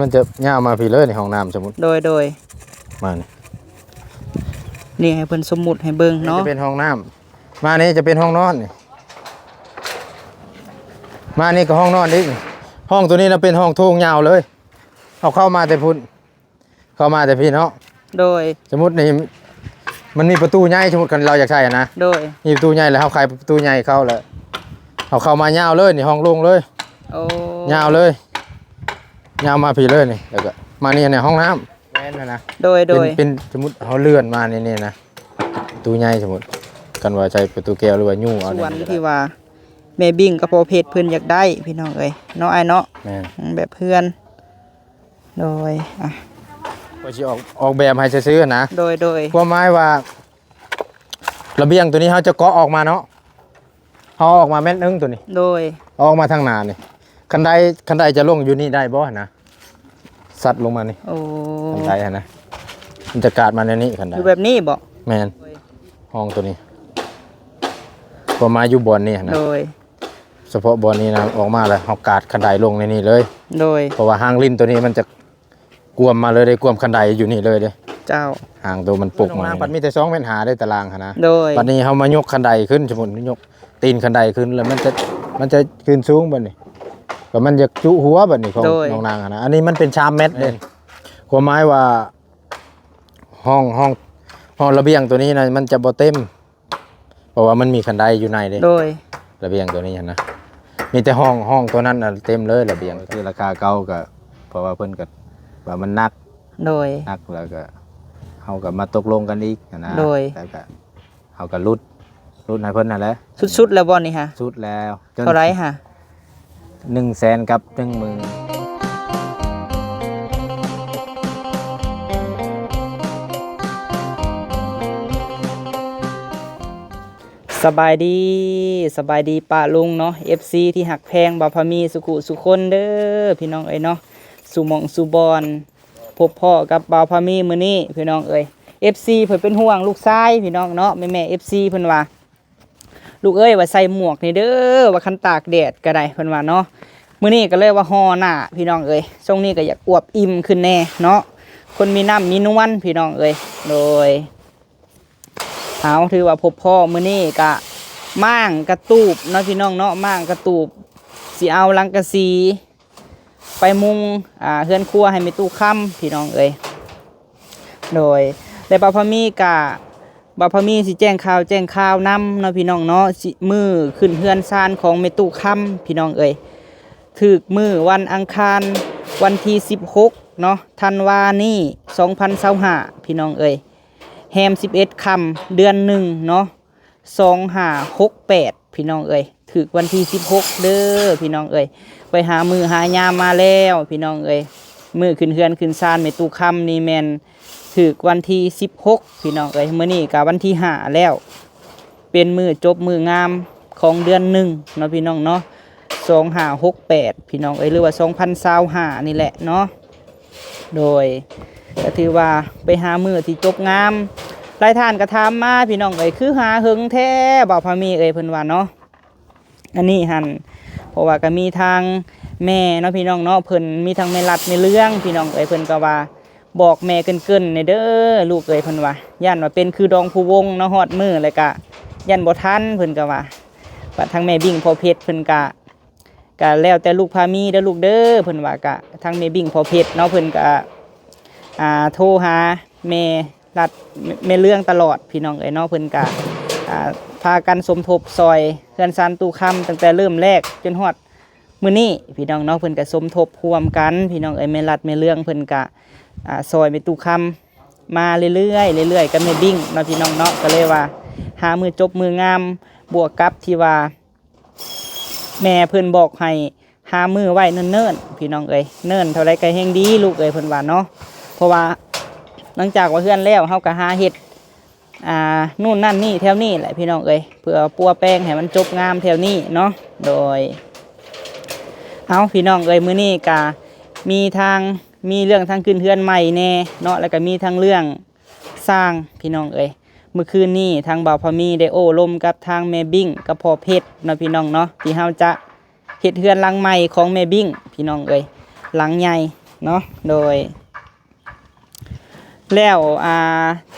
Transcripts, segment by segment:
มันจะย่ามาพี่เลยในห้องน้ำสมมุติโดยมานี่ให้เพิ่นสมมุติให้เบิ่งเนาะจะเป็นห้องน้ำมานี่จะเป็นห้องนอนนี่มานี่ก็ห้องนอนอีกห้องตัวนี้นะเป็นห้องโถงยาวเลยเอาเข้ามาแต่พุ่นเข้ามาแต่พี่เนาะโดยสมมุตินี่มันมีประตูใหญ่สมมุติกันเราอยากใช้นะโดยมีประตูใหญ่แล้วเขาขายประตูใหญ่เข้าแล้วเอาเข้ามายาวเลยนี่ห้องโล่งเลยโอ้ยาวเลยยาวมาพี่เลยนี่แล้วก็มานี่ในห้องน้ำแม่นนะโดยเป็นสมมุติเขาเลื่อนมานี่นะประตูใหญ่สมมุติกันว่าใช้ประตูแก้วหรือว่ายู่เอาส่วนที่ว่าแม่บิ่งกับพ่อเพชรเพิ่นอยากได้พี่น้องเอ้ยเนาะไอ้เนาะแบบเพื่อนโดยก็สิออกแบบให้ซื้อๆนะโดยความหมายว่าระเบียงตัวนี้เขาจะเกาะออกมาเนาะเขาออกมาแม่นตัวนี้โดยออกมาทางหน้านี่คันใดจะลงอยู่นี่ได้บ่นะสัตว์ลงมานี่โอ้คันใดนะมันจะกาดมาในนี้คันใดอยู่แบบนี้บ่แม่นห้องตัวนี้ความหมายอยู่บนนี่นะโดยเฉพาะบนนี้นะออกมาแล้วเขากาดคันใดลงในนี่เลยโดยเพราะว่าหางลิ้นตัวนี้มันจะกวมมาเลยได้กวมคันใดอยู่นี่เลยเด้เจ้าหางตัวมันปุกมาปัดมีแต่2เมตรหาได้ตารางนะโดยปัดนี้เขามายกคันใดขึ้นสมมุติยกตีนคันใดขึ้นแล้วมันจะขึ้นสูงบัดนี้ก็มันจะจุหัวบัดนี้ของน้องนางนะอันนี้มันเป็นชามเม็ดเด้ความหมายว่าห้องระเบียงตัวนี้นะมันจะบ่เต็มเพราะว่ามันมีคันใดอยู่ในเด้โดยระเบียงตัวนี้นะมีแต่ห้องตัวนั้นน่ะเต็มเลยระเบียงคือราคาเก่าก็เพราะว่าเพิ่นก็ว่ามันหนักโดยหนักแล้วก็เฮาก็มาตกลงกันอีกนะแล้วก็เฮาก็รุดให้เพิ่นนั่นแหละสุดๆแล้วบ่นี่ฮะสุดแล้วเท่าไหร่ฮะ100,000กับ10,000สบายดีป้าลุงเนาะ FC ที่หักแพงบ่าวพามีสุขุสุคนเด้อพี่น้องเอ้ยเนาะสุหม่องสุบอนพบพ่อกับบ่าวพามีมื้อนี้พี่น้องเอ้ย FC เพิ่นเป็นห่วงลูกชายพี่น้องเนาะแม่ FC เพิ่นว่าลูกเอ้ยว่าใส่หมวกนี่เด้อว่าคันตากแดดก็ได้เพิ่นว่าเนาะมื้อนี้ก็เลยว่าห่อหน้าพี่น้องเอ้ยช่วงนี้ก็อยากอวบอิ่มขึ้นแน่เนาะคนมีน้ำมีนวลพี่น้องเอ้ยโดยเอาถือว่าพบพ่อมื้อนี้ก็ม่างกระตูบเนาะพี่น้องเนาะม่างกระตูบสิเอาลังกะสีไปมุงเฮือนครัวให้มีตู้ค่ำพี่น้องเอ้ยโดยแต่บ่าวพามีกะบ่าวพามีสิแจ้งข่าวนำเนาะพี่น้องเนาะมือขึ้นเฮือนซานของเมตู้ค่ำพี่น้องเอ้ยถึกมือวันอังคารวันที่16เนาะธันวานี่2025พี่น้องเอ้ยแฮม11ค่ำเดือน1เนาะ2568พี่น้องเอ้ยถึกวันที่16เด้อพี่น้องเอ้ยไปหามือหายามมาแล้วพี่น้องเอ้ยมือขึ้นเฮือนขึ้นซานเมตู้ค่ำนี่แม่นถึกวันที่16พี่น้องเอ้ยมื้อนี้ก็วันที่5แล้วเป็นมือจบมืองามของเดือน1เนาะพี่น้องเนาะ2568พี่น้องเอ้ยหรือว่า2025นี่แหละเนาะโดยก็ถือว่าไปหามือที่จบงามหลายท่านก็ถามมาพี่น้องเอ้ยคือหาหึงแท้บ่าวพามีเอ้ยเพิ่นว่าเนาะอันนี้หั่นเพราะว่าก็มีทางแม่เนาะพี่น้องเนาะเพิ่นมีทางแม่รัดในเรื่องพี่น้องเอ้ยเพิ่นก็ว่าบอกแม่เกินในเด้อลูกเอ้ยเพิ่นว่าย่านว่าเป็นคือดองผู้วงเนาะฮอดมือแล้วก็ย่านบ่ทันเพิ่นก็ว่าทางแม่บิ่งพอเพชรเพิ่นก็แล้วแต่ลูกพามีเด้อลูกเด้อเพิ่นว่าก็ทางแม่บิ่งพอเพชรเนาะเพิ่นก็โทรหาแม่รัดแม่เรื่องตลอดพี่น้องเอ้ยเนาะเพิ่นก็พากันสมทบซอยเฮือนซานตู้ค่ำตั้งแต่เริ่มแรกจนฮอดมื้อนี้พี่น้องเนาะเพิ่นก็สมทบร่วมกันพี่น้องเอ้ยแม่รัดแม่เรื่องเพิ่นก็ซอยแม่ตู้ค่ำมาเรื่อยๆกับแม่บิ่งเนาะพี่น้องเนาะก็เลยว่าหามือจบมืองามบวกกับที่ว่าแม่เพิ่นบอกให้หามือไว้เนิ่นๆพี่น้องเอ้ยเนิ่นเท่าไรก็แห่งดีลูกเอ้ยเพิ่นว่าเนาะเพราะว่าหลังจากว่าเฮือนแล้วเฮาก็หาเฮ็ดนู่นนั่นนี่แถวนี้แหละพี่น้องเอ้ยเพื่อปัวแป้งให้มันจบงามแถวนี้เนาะโดยเอาพี่น้องเอ้ยมื้อนี้ก็มีเรื่องทางขึ้นเฮือนใหม่แน่เนาะแล้วก็มีทางเรื่องสร้างพี่น้องเอ้ยเมื่อคืนนี้ทางบ่าวพามีได้โอ้ลมกับทางแม่บิ่งกับพ่อเพชรเนาะพี่น้องเนาะที่เฮาจะเฮ็ดเฮือนหลังใหม่ของแม่บิ่งพี่น้องเอ้ยหลังใหญ่ เนาะโดยแล้ว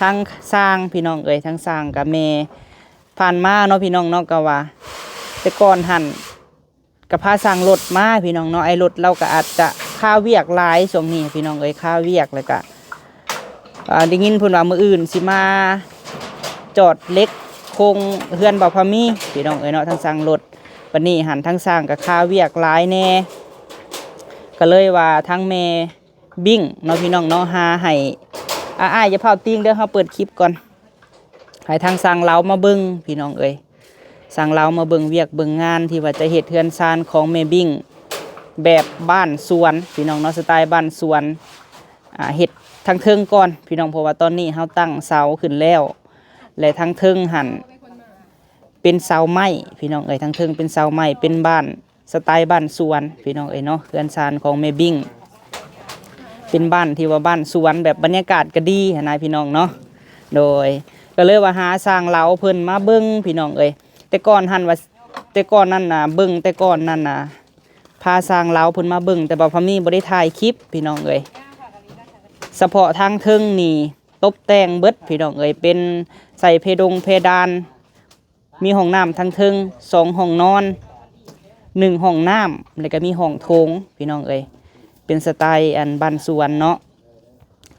ทั้งสร้างพี่น้องเอ้ยทั้งสร้างกับแม่ผ่านมาเนาะพี่น้องเนาะก็ว่าแต่ก่อนหั่นก็พาสร้างรถมาพี่น้องเนาะไอ้รถเราก็อาจจะค่าเวียกหลายช่วงนี้พี่น้องเอ้ยค่าเวียกแล้วก็ได้ยินเพิ่นว่ามื้ออื่นสิมาจอดเล็กคงเฮือนบ่าวพามีพี่น้องเอ้ยเนาะทั้งสร้างรถวันนี้หันทั้งสร้างกับค่าเวียกหลายแน่ก็เลยว่าทั้งแม่บิ้งเนาะพี่น้องเนาะหาให้อ้ายอย่าเผาติ้งเด้อเฮาเปิดคลิปก่อนให้ทางสร้างเล้ามาเบิ่งพี่น้องเอ้ยสร้างเล้ามาเบิ่งเวียกเบิ่งงานที่ว่าจะเฮ็ดเฮือนซานของแม่บิ้งแบบบ้านสวนพี่น้องเนาะสไตล์บ้านสวนเฮ็ดทางเทิงก่อนพี่น้องเพราะว่าตอนนี้เฮาตั้งเสาขึ้นแล้วและทางเทิงหั่นเป็นเสาไม้พี่น้องเอ้ยทางเทิงเป็นเสาไม้เป็นบ้านสไตล์บ้านสวนพี่น้องเอ้ยเนาะเฮือนซานของแม่บิ้งเป็นบ้านที่ว่าบ้านสวนแบบบรรยากาศก็ดีนะพี่น้องเนาะโดยก็เลยว่าหาสร้างเล้าเพิ่นมาเบิ่งพี่น้องเอ้ยแต่ก่อนหั่นว่าแต่ก่อนนั่นน่ะเบิ่งแต่ก่อนนั่นน่ะพาสร้างเล้าเพิ่นมาเบิ่งแต่บ่พามีบ่ได้ถ่ายคลิปพี่น้องเอ้ยเฉพาะทางเทิงนี่ตบแต่งเบิดพี่น้องเอ้ยเป็นใส่เพดานมีห้องน้ำทางเทิง2ห้องนอน1ห้องน้ำแล้วก็มีห้องโถงพี่น้องเอ้ยเป็นสไตล์อันบ้านสวนเนาะ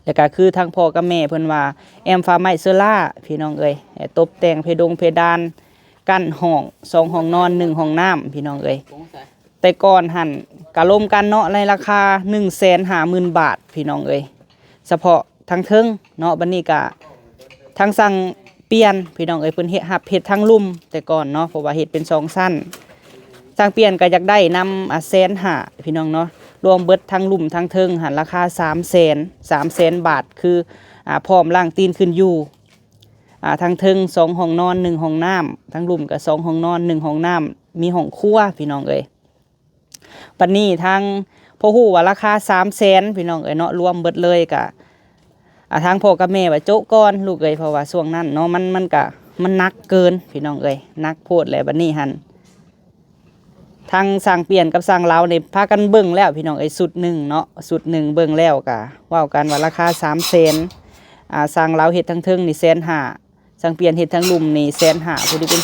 แล้วก็คือทางพ่อกับแม่เพิ่นว่าแอมฟ้าไม้เซอร่าพี่น้องเอ้ยตบแต่งเพดานกั้นห้อง2ห้องนอน1ห้องน้ำพี่น้องเอ้ยแต่ก่อนหั่นกะลมกันเนาะในราคา 150,000 บาทพี่น้องเอ้ยเฉพาะทางเทิงเนาะบัดนี้ก็ทางสั่งเปลี่ยนพี่น้องเอ้ยเพิ่นเฮ็ดทางลุ่มแต่ก่อนเนาะเพราะว่าเฮ็ดเป็น2ชั้นสั่งเปลี่ยนก็อยากได้นำ150,000พี่น้องเนาะรวมเบิดทั้งลุ่มทั้งเทิงหันราคา300,000 บาทคือพร้อมล่างตีนขึ้นอยู่ทั้งเทิง2ห้องนอน1ห้องน้ำทั้งลุ่มก็2ห้องนอน1ห้องน้ำมีห้องครัวพี่น้องเอ้ยปัจนี้ทางพ่อฮู้ว่าราคา300,000พี่น้องเอ้ยเนาะรวมเบิดเลยก็ทางพ่อกับแม่ว่าโจ๊กก่อนลูกเอ้ยเพราะว่าช่วงนั้นเนาะมันก็มันหนักเกินพี่น้องเอ้ยหนักโพดแล้วบัดนี้หันทางสั่งเปลี่ยนกับสั่งเล้าเนี่ยพากันเบิ่งแล้วพี่น้องไอ้สุดหนึ่งเนาะสุดหนึ่งเบิ่งแล้วกะว่ากันว่าราคา300,000สั่งเล้าเห็ดทั้งเทิงนี่150,000สั่งเปลี่ยนเห็ดทั้งลุ่มนี่150,000พอดีเป็น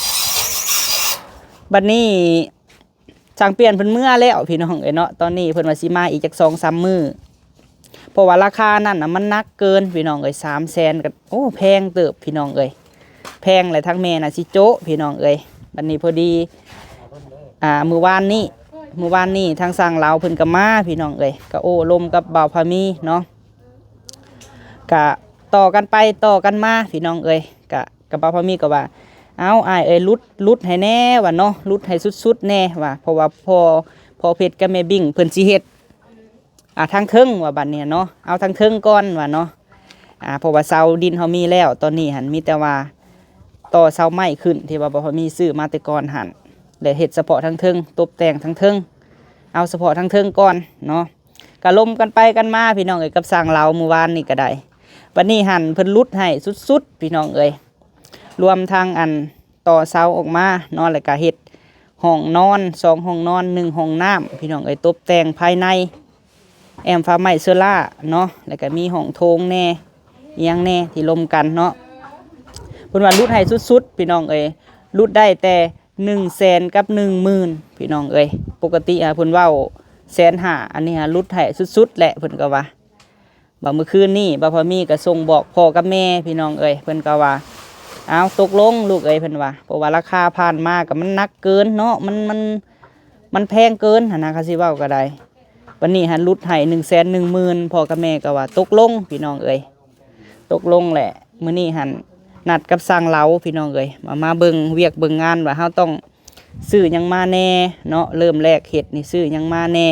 300,000บัดนี้สั่งเปลี่ยนเพิ่นเมื่อแล้วพี่น้องเอ้ยเนาะตอนนี้เพิ่นว่าสิมาอีกจัก 2-3 มื้อเพราะว่าราคานั่นน่ะมันนักเกินพี่น้องเอ้ย300,000ก็โอ้แพงเติบพี่น้องเอ้ยแพงเลยทั้งแม่น่ะสิโจ๊ะพี่น้องเอ้ยบัดนี้พอดีมื้อวานนี้ทางสร้างเราเพิ่นก็มาพี่น้องเอ้ยก็โอ้ลมกับบ่าวพามีเนาะก็ต่อกันไปต่อกันมาพี่น้องเอ้ยก็กับบ่าวพามีก็ว่าเอาอ้ายเอ้ยลุดให้แน่ว่าเนาะลุดให้สุดๆแน่ว่าเพราะว่าพอเพชรกับแม่บิ่งเพิ่นสิเฮ็ดทางเทิงว่าบัดนี้เนาะเอาทางเทิงก่อนว่าเนาะเพราะว่าเสาดินเฮามีแล้วตอนนี้หันมีแต่ว่าต่อเสาไม้ขึ้นที่ว่าบ่าวพามีซื้อมาแต่ก่อนหันและเห็ดเฉพาะทั้งเทิงตบแต่งทั้งเทิงเอาเฉพาะทั้งเทิงก่อนเนาะกะลมกันไปกันมาพี่น้องเอ้ยกับสร้างเราเมื่อวานนี่ก็ได้วันนี้หั่นเพิ่นลุดให้สุดๆพี่น้องเอ้ยรวมทางอันต่อเสาออกมาเนาะแล้วก็เฮ็ดห้องนอน2ห้องนอน1ห้องน้ำพี่น้องเอ้ยตบแต่งภายในแอมฟ้าไม้เซอร่าเนาะแล้วก็มีห้องโถงแน่อีหยังแน่ที่ลมกันเนาะเพิ่นว่าลุดให้สุดๆพี่น้องเอ้ยลุดได้แต่100,000กับ10,000พี่น้องเอ้ยปกติเพิ่นเว้า150,000อันนี้ลุดให้สุดๆแหละเพิ่นก็ว่าบ่เมื่อคืนนี้บ่พอมีก็ส่งบอกพ่อกับแม่พี่น้องเอ้ยเพิ่นก็ว่าเอาตกลงลูกเอ้ยเพิ่นว่าเพราะว่าราคาผ่านมาก็มันหนักเกินเนาะมันแพงเกินหั่นนะเขาสิเว้าก็ได้วันนี้ลุดให้110,000พ่อกับแม่ก็ว่าตกลงพี่น้องเอ้ยตกลงแหละมื้อนี้นัดกับสร้างเล้าพี่น้องเอ้ยมาเบิ่งเวียกเบิ่งงานว่าเฮาต้องซื้อหยังมาแน่เนาะเริ่มแรกเฮ็ดนี่ซื้อหยังมาแน่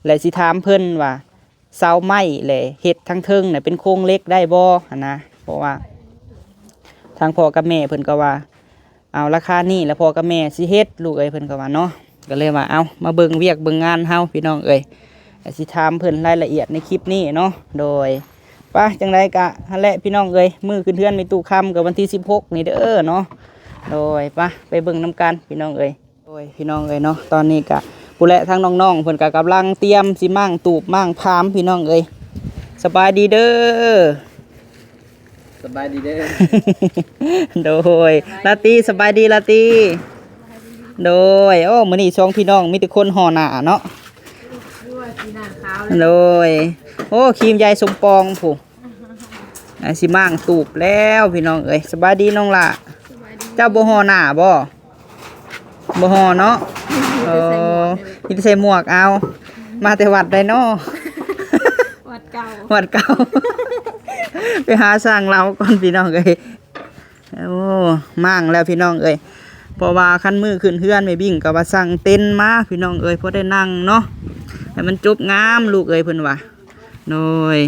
แล้วสิถามเพิ่นว่าเสาไม้แหละเฮ็ดทั้งเทิงน่ะเป็นโครงเหล็กได้บ่หั่นนะเพราะว่าทางพ่อกับแม่เพิ่นก็ว่าเอาราคานี้แล้วพ่อกับแม่สิเฮ็ดลูกเอ้ยเพิ่นก็ว่าเนาะก็เลยว่าเอามาเบิ่งเวียกเบิ่งงานเฮาพี่น้องเอ้ยสิถามเพิ่นรายละเอียดในคลิปนี้เนาะโดยป่ะจังไรกะฮันแหละพี่น้องเอ้ยมือขึ้นเทือนในตู้คำกับวันที่16นี่เด้อเนาะโดยป่ะไปเบิ่งน้ำกันพี่น้องเอ้ยโดยพี่น้องเอ้ยเนาะตอนนี้กะ ผู้และทั้งน้องๆเพิ่นก็กำลังเตรียมสิมั่งตูบมั่งพามพี่น้องเอ้ยสบายดีเด้อ สบายดีเด้อ โดยลาตีสบายดีลาตีโดยโอ้มื้อนี้ช่องพี่น้องมีแต่คนห่อหน้าเนาะโดยโอ้ครีมยายสมปองผู้ไอ้สิมั่งตูบแล้วพี่น้องเอ้ยสบายดีน้องล่ะเจ้าบ่ห่อหน้าบ่ห่อเนาะมีแต่ใส่หมวกเอามาแต่วัดได้เนาะ วัดเก่า วัดเก่า ไปหาสร้างเราก่อนพี่น้องเอ้ยโอ้มั่งแล้วพี่น้องเอ้ยเพราะว่าคันมือขึ้นเฮือนไม่บิ่งก็ว่าสั่งเต็นท์มาพี่น้องเอ้ยพอได้นั่งเนาะให้มันจบงามลูกเอ้ยเพิ่นว่าโดย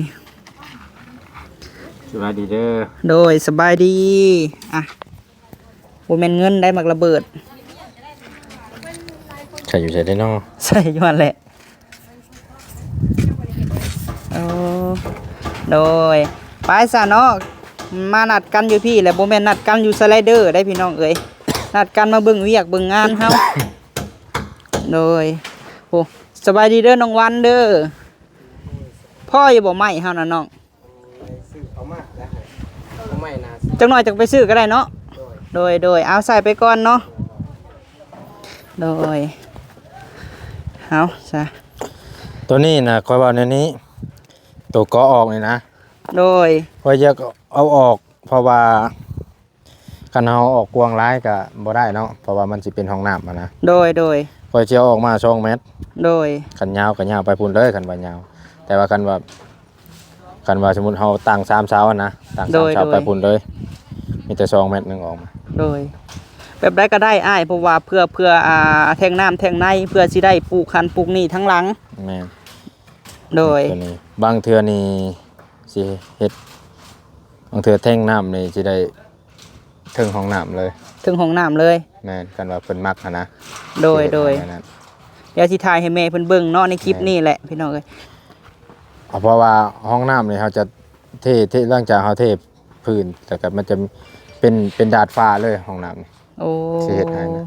สวัสดีเด้อ โดยสบายดีอ่ะบ่แม่นเงินได้มักระเบิด ใช่อยู่ใช่ได้เนาะ ใส่อยู่นั่นแหละโอ้โดยไปซะเนาะมานัดกันอยู่พี่แหละบ่แม่นนัดกันอยู่สไลเดอร์ได้พี่น้องเอ้ยนัดกันมาเบิ่งเวียกเบิ่งงานเฮาโดยโอ้สบายดีเด้อน้องวันเด้อพ่ออย่าบ่ไหม้เฮานะน้อง ซื้อเอามาแล้วเอาไม่นา จักหน่อยจักไปซื้อก็ได้เนาะโดยเอาใส่ไปก่อนเนาะโดยเอาซะ ตัวนี้นะคอยว่าในนี้ ตัวก็ออกนี่นะ โดย คอยจะเอาออกเพราะว่าคันเอาออกกวางร้ายก็บ่ได้เนาะเพราะว่ามันสิเป็นห้องน้ำอะนะ โดย คอยจะเอาออกมา2 เมตร โดย คันยาวก็ยาวไปพุ่นเลยคันว่ายาว แต่ว่าคันว่าสมมุติเฮาตั้ง3เสาอะนะตั้ง3เสาไปพุ่นเลย มีแต่2 เมตรหนึงออกมา โดยแบบได้ก็ได้อ้ายเพราะว่าเพื่อแทงน้ำแทงในเพื่อสิได้ปลูกคันปลูกนี่ทั้งหลัง แม่น โดย ตัวนี้บางเทื่อนี่สิเฮ็ดบางเทื่อแท่งน้ำนี่สิได้ถึงห้องน้ำเลย ถึงห้องน้ำเลย แม่นกันว่าเพิ่นมักหั้นนะ โดย สิเฮ็ให้นั้น เดี๋ยวสิถ่ายให้แม่เพิ่นเบิ่งเนาะในคลิปนี้แหละพี่น้องเอ้ย เพราะว่าห้องน้ำนี่เขาจะเทหลังจากเขาเทพื้นแต่ก็มันจะเป็นดาดฟ้าเลยห้องน้ำนี่ โอ้ สิเฮ็ดให้นะ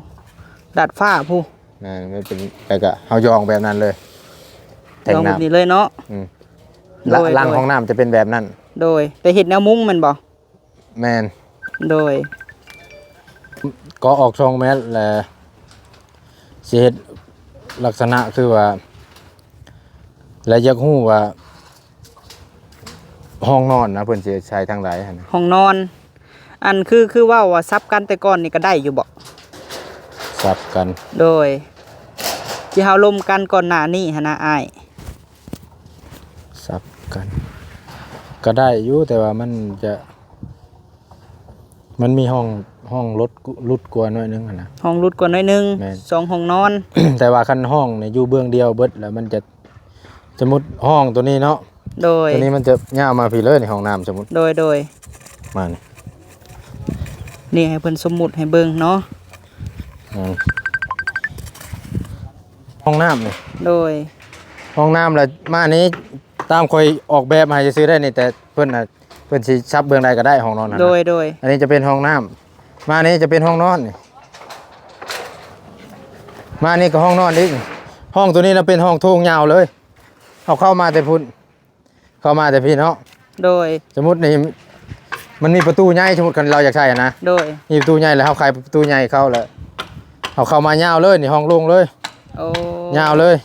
ดัดฟ้าผู้ นั่นมันเป็นแต่ก็เฮายองแบบนั้นเลยแท่ง ลองแบบ น้ำ นี้เลยเนาะ อืม โดย ล่าง โดย ห้องน้ำจะเป็นแบบนั้น โดยแต่เฮ็ดแนวมุ้งแม่นบ่ แม่น โดย ก็ออก2 เมตรแล้วสิเฮ็ดลักษณะคือว่า และอยากฮู้ว่า ห้องนอนนะเพิ่นสิใช้ทางใดหั่นนะ ห้องนอน อันคือว่าซับกันแต่ก่อนนี่ก็ได้อยู่บ่ สับกัน โดยที่เฮาลมกันก่อนหน้านี้หั่นนะอ้าย สับกัน ก็ได้อยู่แต่ว่ามันมีห้องลดกว่าหน่อยนึงหั่นนะ ห้องรุดกว่าน้อยหนึง แม่น 2ห้องนอน แต่ว่าคันห้องเนี่ยอยู่เบื้องเดียวเบิดแล้วมันจะสมมุติห้องตัวนี้เนาะ โดย ตัวนี้มันจะย่าวมาพี่เลยในห้องน้ำสมมุติ โดย มานี่ นี่ให้เพิ่นสมมุติให้เบิ่งเนาะ อืมห้องน้ำนี่ โดย ห้องน้ำแล้วมานี้ตามคอยออกแบบมาให้ซื้อได้นี่แต่เพิ่นสิซับเบื้องใดก็ได้ห้องนอนนะ โดย อันนี้จะเป็นห้องน้ำมานี้จะเป็นห้องนอนนี่มานี่ก็ห้องนอนอีกห้องตัวนี้เราเป็นห้องโถงยาวเลยเอาเข้ามาแต่พุ่นเข้ามาแต่พี่เนาะ โดย สมมุตินี่มันมีประตูใหญ่สมมุติคันเราอยากใช้อะนะ โดย มีประตูใหญ่แล้วเฮาขายประตูใหญ่เข้าแล้วเอาเข้ามายาวเลยนี่ห้องโล่งเลย โอ้ ยาวเลย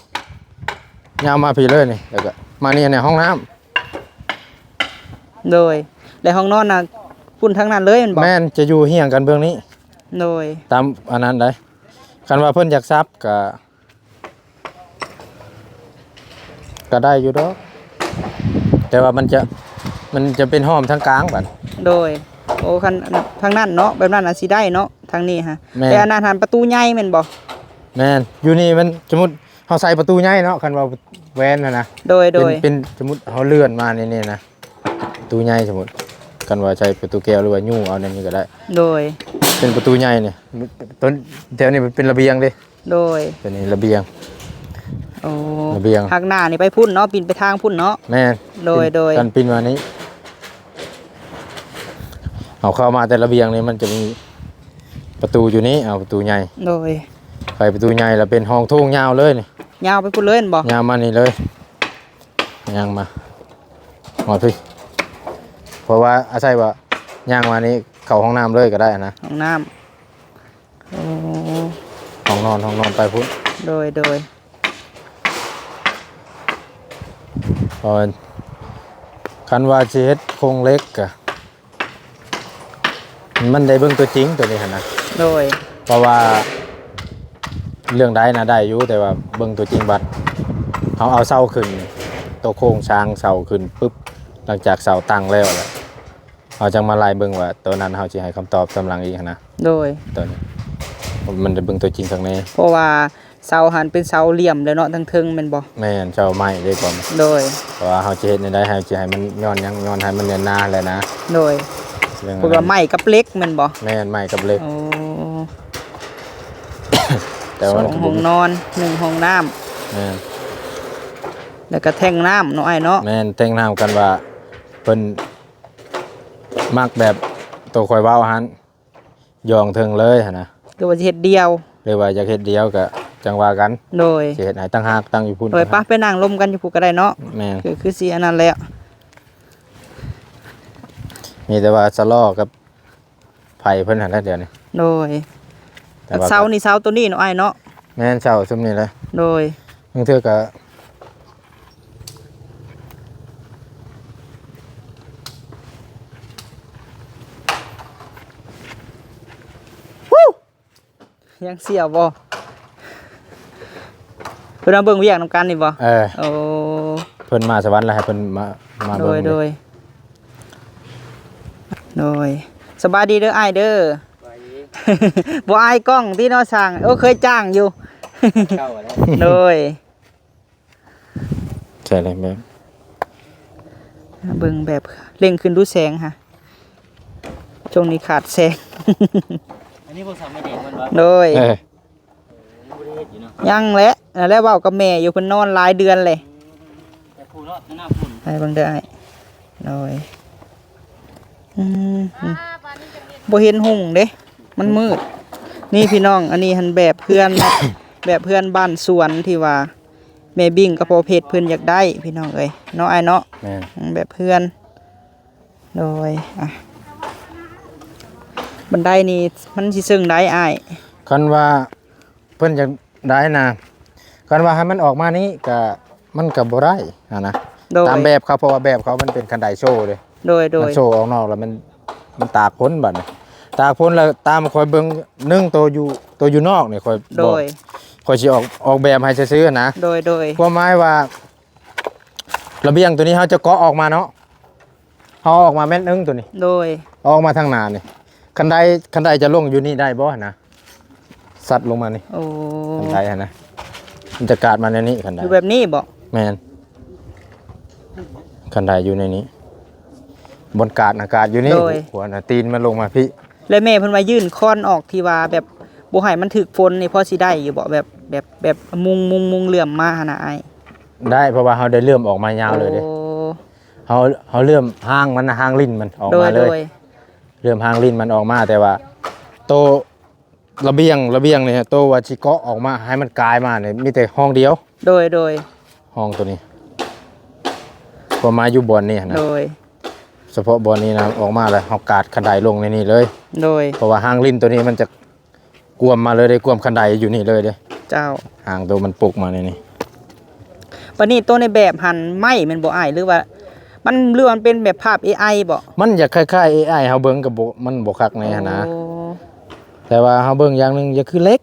ยาวมาพี่เลยนี่แล้วก็มานี่ในห้องน้ำ โดยและห้องนอนน่ะพุ่นทั้งนั้นเลยแม่นบ่ แม่นจะอยู่เฮียงกันเบื้องนี้ โดย ตามอันนั้นได้คันว่าเพิ่นอยากซับก็ได้อยู่ดอกแต่ว่ามันจะเป็นห้อมทั้งกลางบัด โดยโอ้คันทางนั้นเนาะแบบนั้นน่ะสิได้เนาะทางนี้ฮะ แม่น แต่อันนั้นหันประตูใหญ่แม่นบ่ แม่นอยู่นี่มันสมมุติเฮาใส่ประตูใหญ่เนาะคันว่าแวนนะ โดย เป็นสมมุติเฮาเลื่อนมานี่นะประตูใหญ่สมมุติกันว่าใช้ประตูแก้วหรือว่ายู่เอาในนี้ก็ได้ โดย เป็นประตูใหญ่นี่ต้นแถวนี้มันเป็นระเบียงเด้ โดย เป็นนี่ระเบียง โอ้ ระเบียง ทางหน้านี่ไปพุ่นเนาะปีนไปทางพุ่นเนาะ แม่น โดย กันปีนมานี้เอาเข้ามาแต่ระเบียงนี่มันจะมีประตูอยู่นี้เอาประตูใหญ่ โดย ไขประตูใหญ่แล้วเป็นห้องโถงยาวเลยนี่ ยาวไปพุ่นเลยบ่ ยาวมานี่เลยย่างมาหอดพี่เพราะว่าอาศัยว่าย่างมานี้เข้าห้องน้ำเลยก็ได้นะ ห้องน้ำโอ้ ห้องนอนไปพุ่น โดยพอคันว่าสิเฮ็ดโครงเหล็กกะมันได้เบิ่งตัวจริงตัวนี้หั่นนะ โดย เพราะว่าเรื่องได้นะได้อยู่แต่ว่าเบิ่งตัวจริงบัดเขาเอาเสาขึ้นตัวโครงสร้างเสาขึ้นปุ๊บหลังจากเสาตั้งแล้วแหละเขาจังมาไล่เบิ่งว่าตัวนั้นเขาสิให้คำตอบสำหลังอีกหั้นนะ โดย ตัวนี้มันจะเบิ่งตัวจริงข้างใน เพราะว่าเสาหันเป็นเสาเหลี่ยมเลยเนาะทั้งเทิงแม่นบ่ แม่นเจ้าไม้ได้ก่อน โดย เพราะว่าเขาจะเฮ็ดในได้ให้สิให้มันย้อนหยังย้อนให้มันเนียนหน้าแหละนะ โดย เรื่อง เพราะว่าไม้กับเหล็กแม่นบ่ แม่นไม้กับเหล็ก โอ้ แต่ ส ว่า องห้องนอน1ห้องน้ำ แม่น แล้วก็แท่งน้ำเนาะไอ้เนาะ แม่นแต่งน้ำกันว่าเพิ่นมักแบบตัวข่อยเว้าหันยองเทิงเลยหั่นนะ คือว่าสิเฮ็ดเดียว หรือว่าอยากเฮ็ดเดียวก็จังว่ากัน โดย สิเฮ็ดให้ตั้งหากตั้งอยู่พุ่น โดยป้าไปนั่งลมกันอยู่ผู้ก็ได้เนาะ แม่น คือสิอันนั้นแหละ มีแต่ว่าสะลอกับไผเพิ่นหั่นแหละเดี๋ยวนี้ โดย แต่ว่า เสานี่เสาตัวนี้เนาะไอ้เนาะ แม่นเช้าซุมนี้เลย โดย บางเทื่อก็ ยังเสียวบ่เพิ่นเอาเบิ่งเวียกนำกันนี่บ่ โอ้ เพิ่นมาสวรรค์แล้วให้เพิ่นมา โด เบิ่ ย ง โดยโดยสบายดีเด้ออ้ายเด้อ บ่อายกล้องที่เนาะสั่งเคยจ้างอยู่ เข้าแล้ว โดย ใช่เลยแม่ เบิ่งแบบเร่งขึ้นดูแสงค่ะช่วงนี้ขาดแสง อันนี้พวกสามไม่เด็กมันวะ โดย เออ ไม่ได้เฮ็ดอยู่เนาะ ยังแหละแล้วเว้ากับแม่อยู่เพิ่นนอนหลายเดือนเลย แต่ผู้รอดหน้าฝุ่น ไปเบิ่งเด้ออ้ายโดยอืมบ่เห็นหุ่งเด้มันมืด นี่พี่น้อง อันนี้หันแบบเพื่อน แบบเพื่อนบ้านสวนที่ว่าแม่บิ่งกับพ่อเพชรเพิ่นอยากได้พี่น้องเอ้ยเนาะอ้ายเนาะ แม่น แบบเพื่อน โดยบันไดนี่มันสิซึ่งได้อ้าย คันว่าเพิ่นอยากได้นะคันว่าให้มันออกมานี้ก็มันก็บ่ได้นะ โดย ตามแบบเขาเพราะว่าแบบเขามันเป็นคันไดโชว์เลย โดย มันโชว์ออกนอกแล้วมันตากพ้นบัดนี้ตากพ้นแล้วตามคอยเบิ่งนึ่งตัวอยู่นอกนี่คอย โด บอก ย คอยสิออกแบบให้ซื้อๆนะ โดย ความหมายว่าระเบียงตัวนี้เขาจะเกาะออกมาเนาะเขาออกมาแม่นนึงตัวนี้ โดย ออกมาทางหน้านี่คันไดจะลงอยู่นี่ได้บ่นะสัตว์ลงมานี่ โอ้ คันไดหั่นนะมันจะกาดมาในนี้คันได อยู่แบบนี้บ่ แม่นคันไดอยู่ในนี้ บนกาดอากาศอยู่นี่หัวน่ะตีนมันลงมาพี่ แล้วแม่เพิ่นว่ายื่นค้อนออกที่ว่าแบบบ่ให้มันถึกฝนนี่พอสิได้อยู่บ่แบบมุงเหลื่อมมาหั่นน่ะอ้าย ได้เพราะว่าเขาได้เลื่อมออกมายาวเลยเด้ โอ้ เขาเลื่อมห้างมันนะห้างลิ้นมันออก โด มาย เล โด ย ย เลื่อมห้างลิ้นมันออกมาแต่ว่าโตระเบียงเนี่ยโตว่าชิเกาะออกมาให้มันกลายมาเนี่ยมีแต่ห้องเดียว โดย ห้องตัวนี้พอมาอยู่บอนนี่นะ โดย เฉพาะบอนนี้นะออกมาแล้วเขากาดคันไดลงในนี่เลย โดย เพราะว่าห้างลิ้นตัวนี้มันจะกวมมาเลยได้กวมคันไดอยู่นี่เลยเด้ เจ้า ห้างตัวมันปลุกมาในนี่ บัดนี้ตัวในแบบหันไหม้แม่นบ่อ้ายหรือว่า มันเรือมันเป็นแบบภาพ AI บ่ มันอยากคล้ายๆ AI เฮาเบิ่งกับมันบ่คักในหั่นนะ โอ้ แต่ว่าเฮาเบิ่งอย่างหนึงอย่าคือเล็ก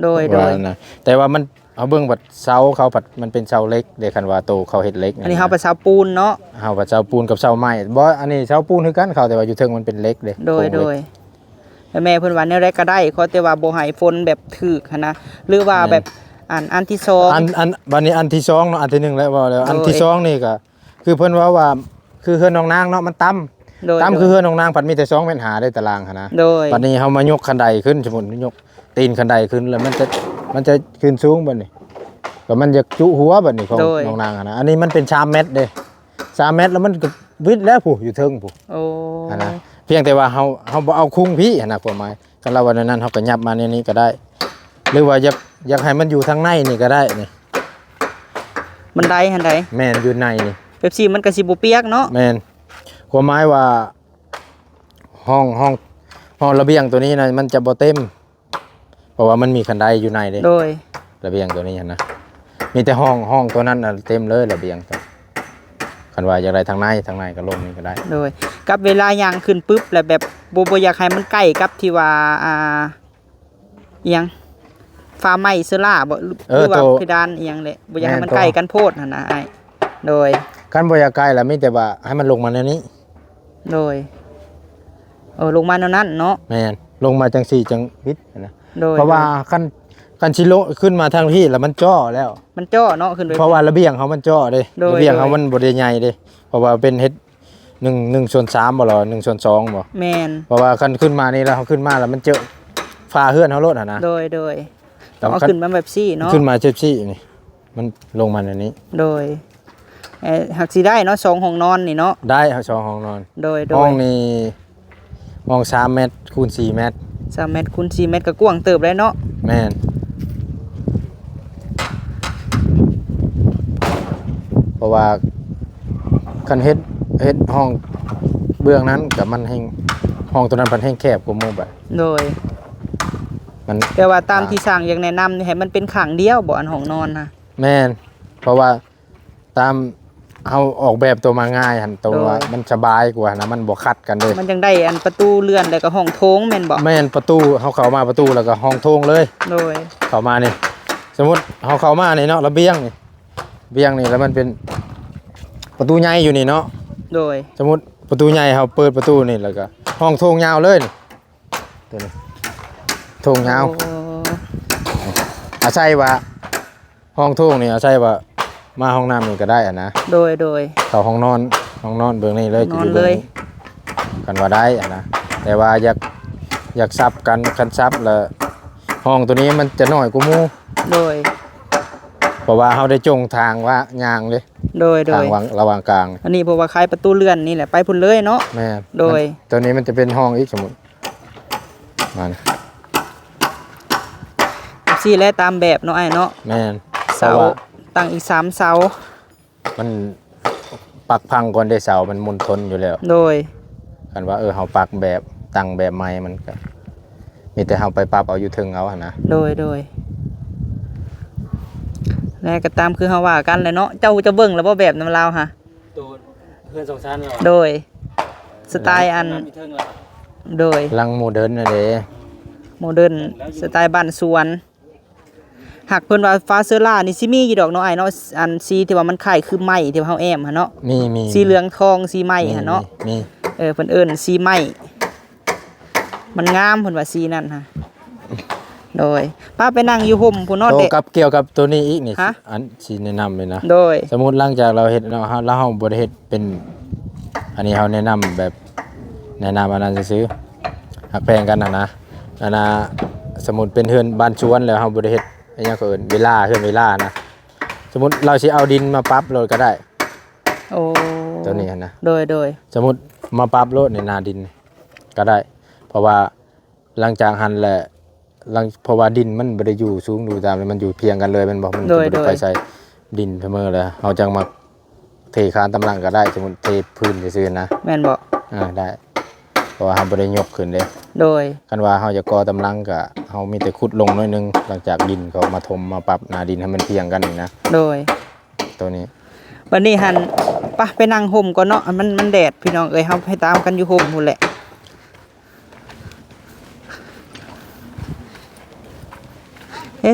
โดย ว่านะแต่ว่ามันเฮาเบิ่งบัดเสาเขาผัดมันเป็นเสาเล็กเด้คันว่าโตเขาเฮ็ดเล็ก อันนี้เฮาไปเสาปูนเนาะ เฮาผัดเสาปูนกับเสาไม้บ่อันนี้เสาปูนคือกันเขาแต่ว่าอยู่เทิงมันเป็นเล็กเด้ โดย โครงเล็ก แล้วแม่เพิ่นว่าแนวใดก็ได้ขอแต่ว่าบ่ให้ฝนแบบถึกหันนะหรือว่าแบบอันที่สอง อันบัดนี้อันที่สองเนาะอันที่หนึ่งแล้วว่าแล้วอัน โดย ที่สองนี่ก็คือเพิ่นว่าคือเฮือนน้องนางเนาะมันต่ำ โดย ต่ำคือเฮือนน้องนางผัดมีแต่2เมตรหาได้ตารางหั่นนะ โดย บัดนี้เฮามายกคันไดขึ้นสมมุติยกตีนคันไดขึ้นแล้วมันจะขึ้นสูงบัดนี้ก็มันจะจุหัวบัดนี้ของน้องนางหั่นนะอันนี้มันเป็น3เมตรเด้3เมตรแล้วมันก็วิดแล้วผู้อยู่เทิงผู้ โอ้ นะเพียงแต่ว่าเฮาบ่เอาคุ้งพี่หั่นนะความหมายคันเราวันนั้นเฮาก็ยับมาในนี้ก็ได้ หรือว่าอยากให้มันอยู่ทางในนี่ก็ได้นี่ บันไดหันใด แม่นอยู่ในนี่ เป๊ปซี่มันก็สิบ่เปียกเนาะ แม่นความหมายว่าห้องระเบียงตัวนี้นะมันจะบ่เต็มเพราะว่ามันมีคันไดอยู่ในเด้ โดย ระเบียงตัวนี้หั่นนะมีแต่ห้องตัวนั้นน่ะเต็มเลยระเบียงตัวคันว่าอยากได้ทางในก็ลงนี่ก็ได้ โดยกับเวลาย่างขึ้นปุ๊บแล้วแบบบ่อยากให้มันใกล้กับที่ว่าอิหยังฟ้าไหม้เสื้อล่าบ่หรือว่าเพดานอิหยังแหละบ่อยากให้มันใกล้กันโพดหั่นนะอ้ายโดย คันบ่อยากใกล้แล้วมีแต่ว่าให้มันลงมาในนี้ โดยลงมาแนวนั้นเนาะ แม่นลงมาจังสี่จังวิทย์นะ โดย เพราะว่าคันชิโลขึ้นมาทางที่แล้วมันจ้อแล้ว มันจ้อเนาะขึ้นไป เพราะว่าระเบียงเขามันจ้อเด้ โดย ระเบียงเขามันบ่ได้ใหญ่เด้เพราะว่าเป็นเฮ็ด1/3บ่หรอ1/2บ่ แม่น เพราะว่าคันขึ้นมานี่แล้วเขาขึ้นมาแล้วมันเจอฟ้าเฮือนเขาโลดนะ โดยต้องเอาขึ้นมาแบบซี่เนาะ ขึ้นมาเจ็บซี่นี่มันลงมาในนี้ โดยหักสิได้เนาะ2ห้องนอนนี่เนาะ ได้ครับ2ห้องนอน โดย ห้องนี้ห้อง3เมตรคูณ4เมตร 3เมตรคูณ4เมตรก็กว้างเติบได้เนาะ แม่นเพราะว่าคันเฮ็ดห้องเบื้องนั้นกับมันแห้งห้องตัวนั้นมันแห้งแคบกว่าหมู่แบบ โดย มัน แต่ว่าตามที่สร้างอย่างแนะนำนี่ให้มันเป็นขังเดียวบ่อันห้องนอนนะ แม่นเพราะว่าตามเอาออกแบบตัวมาง่ายหันตัวว่ามันสบายกว่านะมันบ่คัดกันเลย มันจังได้อันประตูเลื่อนแล้วก็ห้องโถงแม่นบ่ แม่นประตูเขาเข้ามาประตูแล้วก็ห้องโถงเลย โดย เข้ามานี่สมมุติเขาเข้ามานี่เนาะระเบียงนี่เบียงนี่แล้วมันเป็นประตูใหญ่อยู่นี่เนาะ โดย สมมุติประตูใหญ่เขาเปิดประตูนี่แล้วก็ห้องโถงยาวเลยนี่ตัวนี้โถงยาว โอ้ อาศัยว่าห้องโถงนี่อาศัยว่ามาห้องน้ำนี่ก็ได้อะนะ โดย เข้าห้องนอนเบื้องนี้เลย นอน อยู่ เล บื้ง ย นี้กันว่าได้อะนะแต่ว่าอยากซับกันคันซับแล้วห้องตัวนี้มันจะน้อยกว่าหมู่ โดย เพราะว่าเขาได้จงทางว่ายางเลย โดย ทางวางระหว่างกลาง อันนี้เพราะว่าคล้ายประตูเลื่อนนี่แหละไปพุ่นเลยเนาะ แม่ โดย ตัวนี้มันจะเป็นห้องอีกสมมุติมัน ซี่และตามแบบเนาะไอ้เนาะ แม่น เสา พระว่ ตั้งอีก3เสา มันปักพังก่อนได้เสามันมุนทนอยู่แล้ว โดย กันว่าเขาปักแบบตั้งแบบใหม่มันก็มีแต่เขาไปปรับเอาอยู่ถึงเอาหั่นนะ โดยและก็ตามคือเฮาว่ากันเลยเนาะเจ้าจะเบิ่งแล้วบ่แบบนำลาวฮะ ตัวเพื่อนสองชั้นเหรอ โดยสไตล์อัน มีเทิงเหรอ โดย ลังโมเดิร์นนั่นเด้ โมเดิร์นสไตล์บ้านสวนหากเพิ่นว่าฟ้าเซอร่านี่สิมีอยู่ดอกเนาะไอ้เนาะอันสีที่ว่ามันคล้ายคือไม้ที่ว่าเฮาแอมหั่นเนาะ มี สีเหลืองทองสีไม้หั่นเนาะ มี เพิ่นเอิ้นสีไม้มันงามเพิ่นว่าสีนั่นฮะโดยป้าไปนั่งอยู่ห่มพุ่นเนาะ โต เด็ก กับเกี่ยวกับตัวนี้อีกนี่ ฮะ อันสิแนะนำเลยนะ โดย สมมุติหลังจากเราเฮ็ดแล้วเฮาบ่ได้เฮ็ดเป็น อันนี้เฮาแนะนำแบบแนะนำอันนั้นซื้อๆหักแพงกันนะอันน่ะสมมุติเป็นเฮือนบ้านสวนแล้วเฮาบ่ได้เฮ็ดอิหยังก็เอิ้นเวลาเฮือนเวลานะสมมุติเราสิเอาดินมาปรับโลดก็ได้ โอ้ ตัวนี้หั่นนะ โดย สมมุติมาปรับโลดในหน้าดินก็ได้ เพราะว่าหลังจากหันแหละเพราะว่าดินมันบ่ได้อยู่สูงอยู่ตามเลยมันอยู่เพียงกันเลยมันบ่มันบ่ได้ไปใส่ดินเสมอเลยเฮาจังมาเทคานตำลังก็ได้สมมุติเทพื้นซื่อๆนะ แม่นบ่ ได้ เพราะว่าเฮาบ่ได้ยกขึ้นเด้ โดย คันว่าเฮาจะก่อตำลังก็เฮามีแต่ขุดลงหน่อยหนึงหลังจากดินเขามาถมมาปรับหน้าดินให้มันเพียงกันนี่นะ โดย ตัวนี้ วันนี้หันไปนั่งห่มก่อนเนาะมันแดดพี่น้องเอ้ยเฮาให้ตามกันอยู่ห่มพุ่นแหละ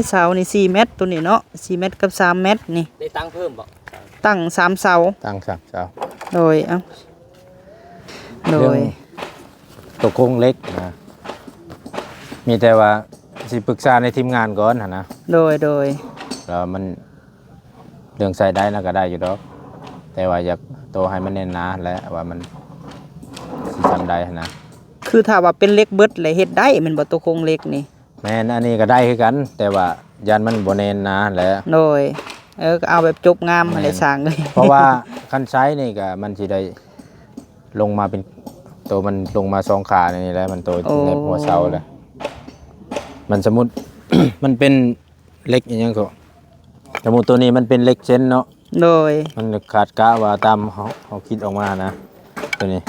เสานี่4เมตรตัวนี้เนาะ4เมตรกับ3เมตรนี่ ได้ตังค์เพิ่มบ่ ตั้ง3เสา ตั้งสักเจ้า โดยโดย ตัวโครงเล็กนะมีแต่ว่าสิปรึกษาในทีมงานก่อนหั่นนะ โดย แล้วมันเรื่องใส่ได้นะก็ได้อยู่ดอกแต่ว่าอยากโตให้มันแน่นหนาและว่ามันสิทำได้หั่นนะ คือถ้าว่าเป็นเหล็กเบิดเลยเฮ็ดได้แมันบ่ตัวโครงเหล็กนี่ แม่นอันนี้ก็ได้คือกัน แต่ว่ายันมันบ่แน่นหนาแหละ โดยก็เอาแบบจบงามมาเลยสร้างเลย เพราะว่าคันใช้นี่ก็มันสิได้ลงมาเป็นตัวมันลงมา2ขานี่แหละมันตัวในหัวเสาเลยมันสมมุติ มันเป็นเหล็กอหยังก็สมมุติตัวนี้มันเป็นเหล็กเส้นเนาะ โดย มันขาดกะว่าตามเขาคิดออกมานะตัวนี้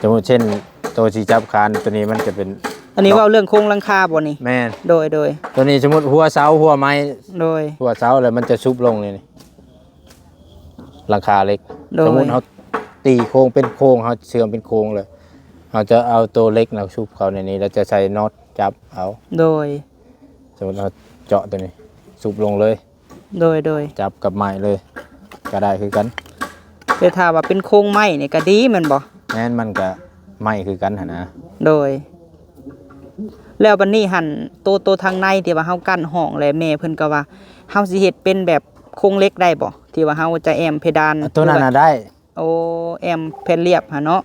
สมมุติเช่นตัวสีจับคานตัวนี้มันจะเป็น อันนี้เว่าเรื่องโครงหลังคาบ่นี่ แม่น โดย ตัวนี้สมมุติหัวเสาหัวไม้ โดย หัวเสาแล้วมันจะซุบลงเลยนี่หลังคาเหล็ก โดย สมมุติเขาตีโค้งเป็นโค้งเขาเชื่อมเป็นโค้งเลยเขาจะเอาตัวเล็กเราซุบเขาในนี้แล้วจะใส่น็อตจับเอา โดย สมมุติเราเจาะตัวนี้ซุบลงเลย โดย จับกับไม้เลยก็ได้คือกัน แต่ถ้าว่าเป็นโครงไม้นี่ก็ดีแม่นบ่ แม่นมันก็ไม้คือกันหั่นนะ โดย แล้วบัดนี้หั่นโตทางในที่ว่าเฮากั้นห้องแล้วแม่เพิ่นก็ว่าเฮาสิเฮ็ดเป็นแบบโครงเหล็กได้บ่ที่ว่าเฮาจะแอมเพดาน ตัวนั้นน่ะได้ โอ้แอมแผ่นเรียบหั่นเนาะ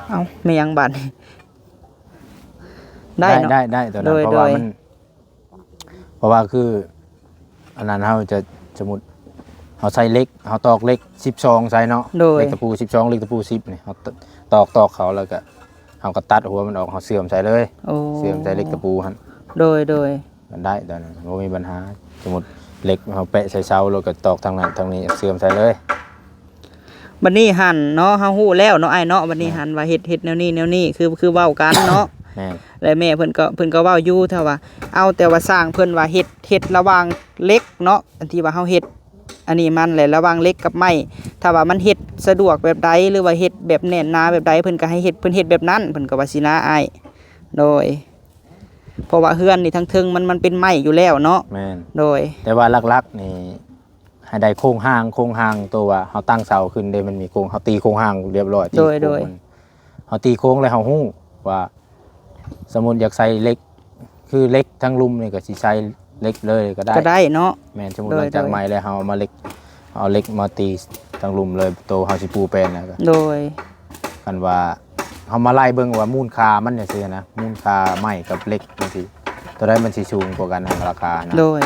เอ้าแม่ยังบัดนี้ได้เนาะ ได้ตัวนั้น โดย เพราะว่า โดย มันเพราะว่าคืออันนั้นเฮาจะสมมุติเฮาใส่เหล็กเฮาตอกเหล็ก12ใส่เนาะ โดย เหล็กตะปู12เหล็กตะปู10นี่เฮาตอกเขาแล้วก็เฮาก็ตัดหัวมันออกเฮาเสื่อมใส่เลย โอ้ เสื่อมใส่เหล็กตะปูหั่น โดย มันได้ตอนนั้นบ่มีปัญหาสมมุติเหล็กเฮาแปะใส่เสาแล้วก็ตอกทางนั้นทางนี้เสื่อมใส่เลย บัดนี้หั่นเนาะเฮาฮู้แล้วเนาะอ้ายเนาะบัดนี้หั่นว่าเฮ็ดแนวนี้คือเว้ากันเนาะ แม่น และแม่เพิ่นก็เว้าอยู่ถ้าว่าเอาแต่ว่าสร้างเพิ่นว่าเฮ็ดระหว่างเหล็กเนาะอันที่ว่าเฮาเฮ็ดอันนี้มันแหละระหว่างเหล็กกับไม้ถ้าว่ามันเฮ็ดสะดวกแบบใดหรือว่าเฮ็ดแบบแน่นหนาแบบใดเพิ่นก็ให้เฮ็ดแบบนั้นเพิ่นก็ว่าสินะอ้ายโดย เพราะว่าเฮือนนี่ทั้งเทิงมันเป็นไม้อยู่แล้วเนาะ แม่น โดย แต่ว่าหลักๆนี่ให้ได้โครงห้างตัวว่าเฮาตั้งเสาขึ้นได้มันมีโครงเฮาตีโครงห้างเรียบร้อยตีโครงมันเฮาตีโครงแล้วเฮาฮู้ว่าสมมุติอยากใส่เหล็กคือเหล็กทั้งลุมนี่ก็สิใส่เหล็กเลยก็ได้ ก็ได้เนาะ แม่นสมมุติหลังจากไม้แล้วเฮาเอามาเหล็กเอาเหล็กมาตีทั้งลุมเลยโตเฮาสิปูเป็นนะก็ โดย กันว่าเฮามาไล่เบิ่งว่ามูลค่ามันจังซี่นะมูลค่าไม้กับเหล็กจังซี่ตัวใดมันสิสูงกว่ากันในราคานะ โดย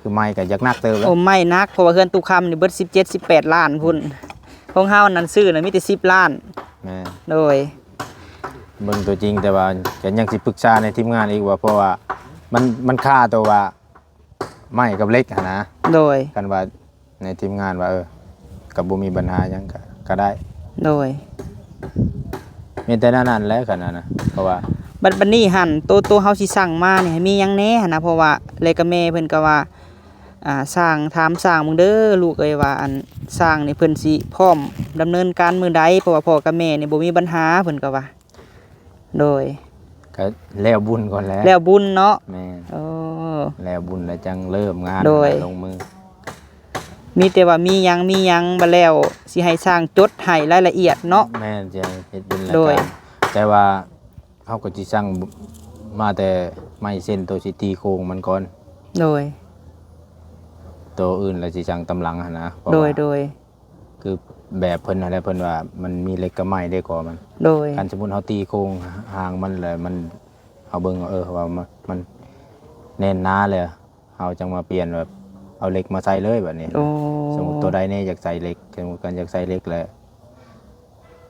คือไม้ก็ยักหนักเติบแล้ว โอ้ไม่นักเพราะว่าเฮือนตุคำนี่เบิด17-18 ล้านพุ่นของเฮานั้นซื้อน่ะมีแต่10 ล้าน แม่น โดย เบิ่งตัวจริงแต่ว่าก็ยังสิปรึกษาในทีมงานอีกว่าเพราะว่ามันค่าตัวว่าไม้กับเหล็กหั้นนะ โดย กันว่าในทีมงานว่ากับบ่มีปัญหาหยังก็ได้ โดย มีแต่นั้นแหละกันนะเพราะว่า บัดนี้หั่นโตเฮาสิสั่งมานี่ให้มีหยังแหน่หั่นนะเพราะว่าเลยกับแม่เพิ่นก็ว่าสร้างถามสร้างมึงเด้อลูกเอ้ยว่าอันสร้างนี่เพิ่นสิพร้อมดำเนินการมื้อใดเพราะว่าพ่อกับแม่นี่บ่มีปัญหาเพิ่นก็ว่า โดย ก็แล้วบุญก่อนแล้ว แล้วบุญเนาะ แม่น โอ้ แล้วบุญแล้วจังเริ่มงาน โดย ลงมือ มีแต่ว่ามีหยังบัดแล้วสิให้สร้างจดให้รายละเอียดเนาะ แม่นจะเฮ็ดบุญแล้ว โดย กันแต่ว่าเฮาก็สิสั่งมาแต่ไม้เส้นตัวสิตีโครงมันก่อน โดย ตัวอื่นแล้วสิสั่งตำลังหั่นนะเพราะ โดย ว่า โดย คือแบบเพิ่นนั่นแหละเพิ่นว่ามันมีเหล็กกับไม้ได้ก่อมัน โดย การสมมุติเฮาตีโครงห่างมันเลยมันเอาเบิ่งว่ามันแน่นหนาเลยเฮาจังมาเปลี่ยนแบบเอาเหล็กมาใส่เลยแบบนี้ โอ้ สมมุติตัวใดเนี่ยอยากใส่เหล็กสมมุติกันอยากใส่เหล็กแล้ว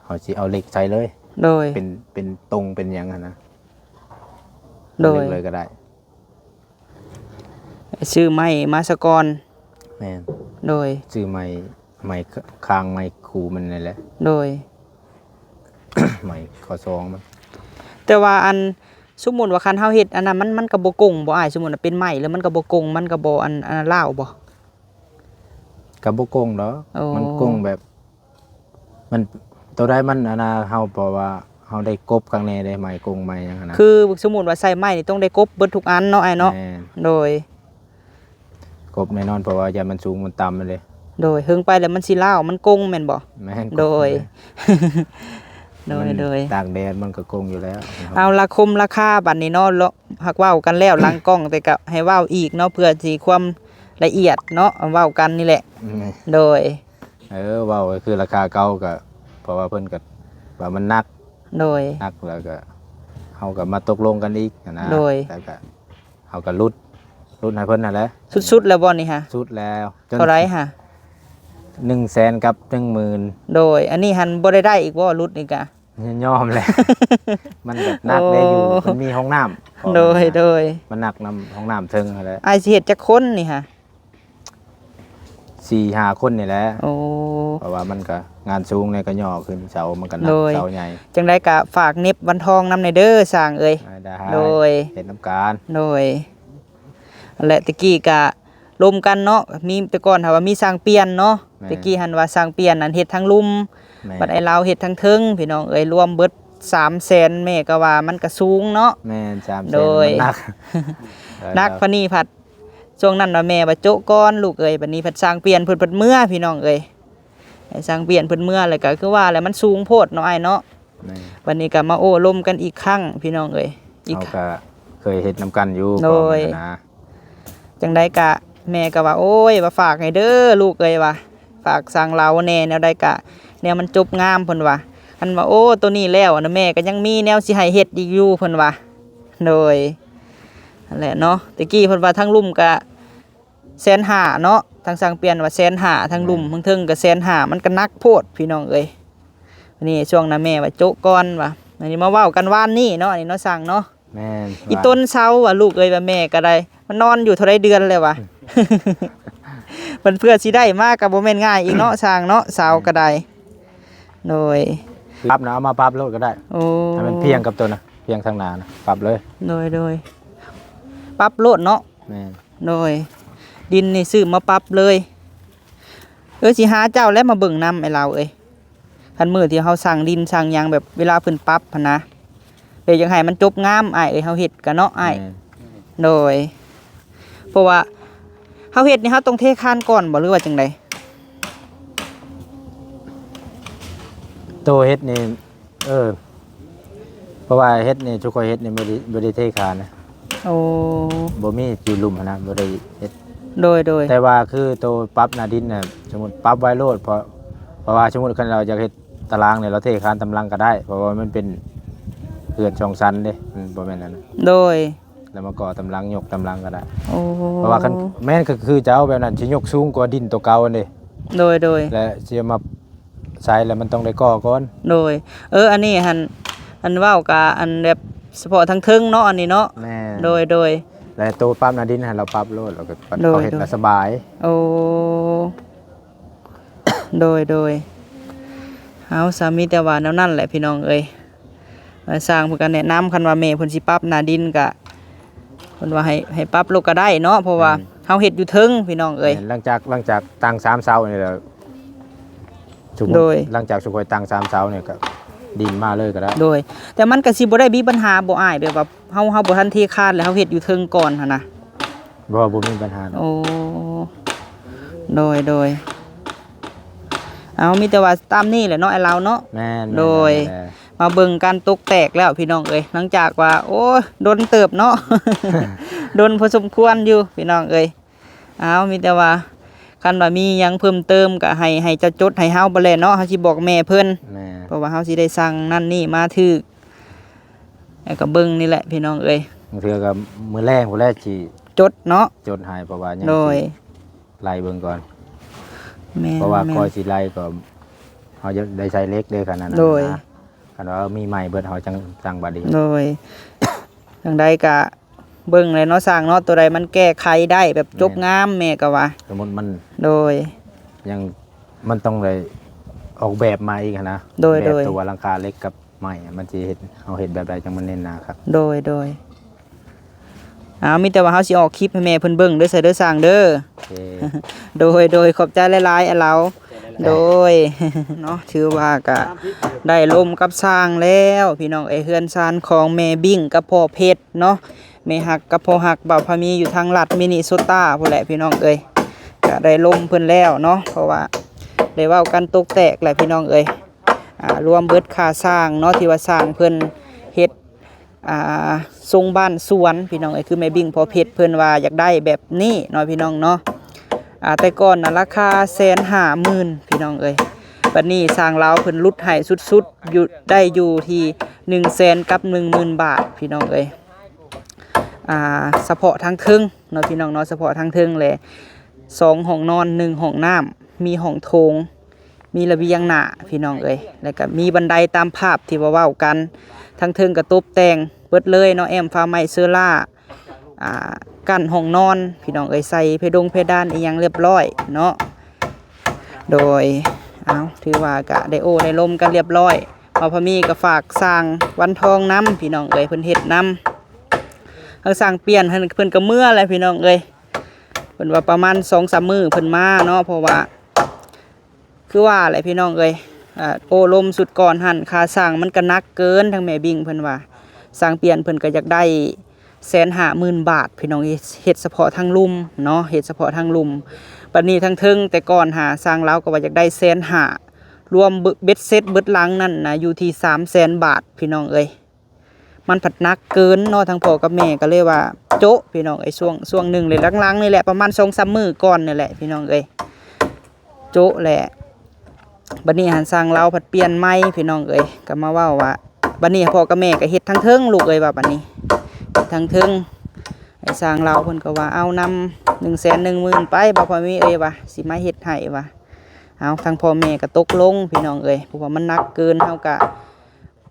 เฮาสิเอาเหล็กใส่เลย โดย เป็นตรงเป็นหยังอะนะ โดย เอาเหล็กเลยก็ได้ ชื่อไม้มาสกร แม่น โดย ซื้อไม้คางไม้คูมันนี่แหละ โดย ไม้ข้อซองมัน แต่ว่าอันสมมุติว่าคันเฮาเฮ็ดอันนั้นมันก็บ่กงบ่อ้ายสมมุติว่าเป็นไม้แล้วมันก็บ่กงมันก็บ่อันลาวบ่ ก็บ่โกงดอก โอ้ มันโกงแบบ มันตัวใดมันอันน่ะเฮาเพราะว่าเฮาได้กบข้างในได้ไม้กงไม้หยังหั้นนะ คือสมมุติว่าใส่ไม้นี่ต้องได้กบเบิดทุกอันเนาะอ้ายเนาะ แม่น โดย กบแน่นอนเพราะว่าอย่ามันสูงมันต่ำมันเลย โดยเฮิงไปแล้วมันสิลาวมันกงแม่นบ่ แม่นกบ โดย โด มัน ยโดย ตากแดดมันก็กงอยู่แล้ว เอาราคาบัดนี้เนาะฮักเว้ากันแล้วหลังกล้องแต่ก็ให้เว้าอีกเนาะเพื่อสิความละเอียดเนาะเว้ากันนี่แหละ โดย เว้าก็คือราคาเก่าก็เพราะว่าเพิ่นก็ว่ามันหนัก โดย แล้วก็เฮาก็มาตกลงกันอีกนะ โดย แล้วก็เฮาก็รุดให้เพิ่นนั่นแหละ สุดๆแล้วบ่นี่ฮะ สุดแล้วจน เท่าไหร่ฮะ 100,000กับ 10,000 โดย อันนี้หันบ่ได้อีกบ่รุดนี่กะ ยอมแหละ มันแบบนักได้อยู่มันมีห้องน้ำ โดย มันหนักนำห้องน้ำเทิงอะไร อ้ายสิเฮ็ดจักคนนี่ค่ะ 4-5 คนนี่แหละ โอ้ เพราะว่ามันก็งานสูงเนี่ยก็ย่อขึ้นเสามันก็หนัก โดย เสาใหญ่ จังได๋ก็ฝากเน็บวันทองนำในเด้อสร้างเอ้ย ได้ โดย เห็นน้ำการ โดยและตะกี้ก็ลมกันเนาะมีแต่ก่อนถ้าว่ามีสร้างเปลี่ยนเนาะตะกี้หันว่าสร้างเปลี่ยนนั้นเฮ็ดทั้งลุม แม่ บัดไอ้ลาวเฮ็ดทั้งเทิงพี่น้องเอ้ยรวมเบิด300,000แม่ก็ว่ามันก็สูงเนาะ แม่น3 โดย มันหนัก นักพะนี่ผัดช่วงนั้นว่าแม่ว่าโจะก้อนลูกเอ้ยบัดนี้ผัดสร้างเปลี่ยนเพิ่นเพิ่นเมื่อพี่น้องเอ้ยให้สร้างเปลี่ยนเพิ่นเมื่อแล้วก็คือว่าแล้วมันสูงโพดเนาะอ้ายเนาะ แม่ วันนี้ก็มาโอ้ลมกันอีกครั้งพี่น้องเอ้ยอีก เขาก็เคยเฮ็ดน้ำกันอยู่ โดย ก่อนนะ จังไดกะแม่ก็ว่าโอ้ยว่าฝากให้เด้อลูกเอ้ยว่าฝากสั่งเราแน่แนวใดกะแนวมันจบงามเพิ่นว่าอันว่าโอ้ตัวนี้แล้วนะแม่ก็ยังมีแนวสิให้เฮ็ดอีกอยู่เพิ่นว่าโดยนั่นแหละเนาะตะกี้เพิ่นว่าทั้งลุ่มก็150,000เนาะทางสั่งเปลี่ยนว่า150,000ทั้งลุ่มทั้งเทิงก็150,000มันก็นักโพดพี่น้องเอ้ยวันนี้ช่วงนั้นแม่ว่าโจะก่อนว่าอันนี้มาเว้ากันว่านนี้เนาะอันนี้เนาะสั่งเนาะ แม่น อีต้นเช้าว่ะลูกเอ้ยว่าแม่ก็ได้มันนอนอยู่เท่าไรเดือนเลยวะ มันเพื่อสิได้มากกับบ่แม่นง่ายอีกเนาะสร้างเนาะเสาก็ได้โดย ปรับนะเอามาปรับโลดก็ได้ โอ้ ให้มันเพียงกับตัวนะเพียงทางหน้านะปรับเลย โดยปรับโลดเนาะ แม่น โดยดินนี่ซื้อมาปรับเลยสิหาเจ้าแล้วมาเบิ่งนำไอ้เราเอ้ยคันมื้อที่เฮาสั่งดินสั่งหยังแบบเวลาเพิ่นปรับหันนะเดี๋ยวจังให้มันจบงามอ้ายเอ้ยเฮาเฮ็ดกันเนาะอ้าย แม่น โดยเพราะว่าเฮาเฮ็ดนี่เฮาต้องเทคานก่อนบ่หรือว่าจังได โตเฮ็ดนี่เพราะว่าเฮ็ดนี่ทุกคนเฮ็ดนี่บ่ได้เทคานนะ โอ้ บ่มีอยู่หลุมหั้นนะบ่ได้เฮ็ด โดย แต่ว่าคือโตปรับหน้าดินน่ะสมมุติปรับไว้โลดเพราะว่าสมมุติคันเราอยากเฮ็ดตารางเนี่ยเราเทคานตำลังก็ได้เพราะว่ามันเป็นเขื่อนช่องซันเด้มันบ่แม่นนั่นนะ โดย แล้วมาก่อตำลังยกตำลังก็ได้ โอ้ เพราะว่าคันแม่นก็คือจะเอาแบบนั้นสิยกสูงกว่าดินตัวเก่าอันนี้ โดย และสิเอามาใช้แล้วมันต้องได้ก่อก่อน โดยอันนี้อันเว้ากะอันแบบเฉพาะทางเทิงเนาะอันนี้เนาะ แม่น โดย และตัวปรับหน้าดินให้เราปรับโลดเราก็ โดย เขาเฮ็ดแล้วสบาย โอ้ โดยเฮาสามีแต่ว่าแนวนั้นแหละพี่น้องเอ้ยมาสร้างเพิ่นก็แนะนำคันว่าแม่เพิ่นสิปรับหน้าดินกะเพิ่นว่าให้ปรับโลกก็ได้เนาะเพราะว่าเฮาเฮ็ดอยู่เทิงพี่น้องเอ้ย หลังจากตั้ง3เสานี่แหละสมมุติ โดย หลังจากสุโขยตั้ง3เสาเนี่ยก็ดินมาเลยก็ได้ โดย แต่มันก็สิบ่ได้มีปัญหาบ่อ้ายแบบว่าเฮาบ่ทันเทคานแล้วเฮาเฮ็ดอยู่เทิงก่อนหั่นนะ บ่มีปัญหาหรอก โอ้โดยเอามีแต่ว่าตามนี่แหละเนาะไอ้เราเนาะ แม่น โดย แม่น มาเบิ่งการตกแตกแล้วพี่น้องเอ้ยหลังจากว่า โอ้โดนเติบเนาะ โดนพอสมควรอยู่พี่น้องเอ้ยเอามีแต่ว่าคันว่ามีหยังเพิ่มเติมก็ให้เจ้าจดให้เฮาบ่แลเนาะเฮาสิบอกแม่เพิ่น แม่น เพราะว่าเฮาสิได้สั่งนั่นนี่มาถึกแล้วก็เบิ่งนี่แหละพี่น้องเอ้ย บางเทื่อก็มื้อแรงผู้แรกสิ จดเนาะ จดให้เพราะว่ายัง โดย สิไล่เบิ่งก่อน แม่น เพราะว่า แม่น ก่อนสิไล่ก็เฮาจะได้ใช้เล็กเด้อขนาดนั้น โดย นะคันว่ามีใหม่เบิดเฮาจังสั่งบัดนี้ โดย ทางใดกะเบิ่งเลยเนาะสร้างเนาะตัวใดมันแก้ไขได้แบบจบงามแม่ก็ว่า สมมุติมัน โดย ยังมันต้องได้ออกแบบมาอีกหั้นนะ โดย แบบ โดย ตัวหลังคาเล็กกับใหม่อะมันสิเฮ็ดเฮาเฮ็ดแบบใดจังมันเน้นหนาครับ โดยมีแต่ว่าเฮาสิออกคลิปให้แม่เพิ่นเบิ่งเด้อเด้อสร้างเด้อ โอเค โดยขอบใจหลายๆอะเราโดย เนาะถือว่าก็ได้ลมกับสร้างแล้วพี่น้องเฮือนซานของแม่บิ่งกับพ่อเพชรเนาะแม่ฮักกับพ่อฮักบ่าวพามีอยู่ทางลัดมินิโซตาพุ่นแหละพี่น้องเอ้ยก็ได้ลมเพิ่นแล้วเนาะเพราะว่าได้เว้ากันตกแตกแหละพี่น้องเอ้ยรวมเบิดค่าสร้างเนาะที่ว่าสร้างเพิ่นเฮ็ดทรงบ้านสวนพี่น้องเอ้ยคือแม่บิ่งพ่อเพชรเพิ่นว่าอยากได้แบบนี้เนาะพี่น้องเนาะแต่ก่อนน่ะราคา150,000พี่น้องเอ้ยบัดนี้สร้างลาวเพิ่นลดให้สุดๆอยู่ได้อยู่ที่100,000กับ 10,000 บาทพี่น้องเอ้ยเฉพาะทางเทิงเนาะพี่น้องเนาะเฉพาะทางเทิงเลย2ห้องนอน1ห้องน้ำมีห้องโถง มีระเบียงหน้าพี่น้องเอ้ยแล้วก็มีบันไดตามภาพที่ว่าเว้ากันทั้งเทิงกระตบแต่งเบิดเลยเนาะแอมฟ้าไม้เซอร่ากั้นห้องนอนพี่น้องเอ้ยใส่เพดานอีหยังเรียบร้อยเนาะโดยถือว่ากะได้โอ้ได้ลมกันเรียบร้อยพอมีก็ฝากสร้างวันทองน้ำพี่น้องเอ้ยเพิ่นเฮ็ดน้ำทางสร้างเปลี่ยนเพิ่นก็เมื่ออะไรพี่น้องเอ้ยเพิ่นว่าประมาณ2-3 มื้อเพิ่นมาเนาะเพราะว่าคือว่าอะไรพี่น้องเอ้ยโอ้ลมสุดก่อนหั่นค่าสร้างมันก็หนักเกินทางแม่บิ่งเพิ่นว่าสร้างเปลี่ยนเพิ่นก็อยากได้150,000 บาทพี่น้องเฮ็ดเฉพาะทางลุ่มเนาะเฮ็ดเฉพาะทางลุ่มบัดนี้ทางเทิงแต่ก่อนหาสร้างแล้วก็ว่าอยากได้150,000รวมเบ็ดเซ็ตเบิดหลังนั่นนะอยู่ที่300,000 บาทพี่น้องเอ้ยมันผัดนักเกินเนาะทางพ่อกับแม่ก็เลยว่าโจ๊ะพี่น้องเอ้ยช่วงหนึ่งเลยหลังๆนี่แหละประมาณ2-3 มื้อก่อนนี่แหละพี่น้องเอ้ยโจ๊ะแหละบัดนี้หันสร้างเราผัดเปลี่ยนไม้พี่น้องเอ้ยก็มาว่าบัดนี้พ่อกับแม่ก็เฮ็ดทั้งเทิงลูกเอ้ยว่าบัดนี้ทั้งเทิงไอ้สร้างเราเพิ่นก็ว่าเอานำ110,000ไปบ่พอมีเอ้ยว่าสิมาเฮ็ดให้ว่าเอาทางพ่อแม่ก็ตกลงพี่น้องเอ้ยเพราะว่ามันหนักเกินเฮากะ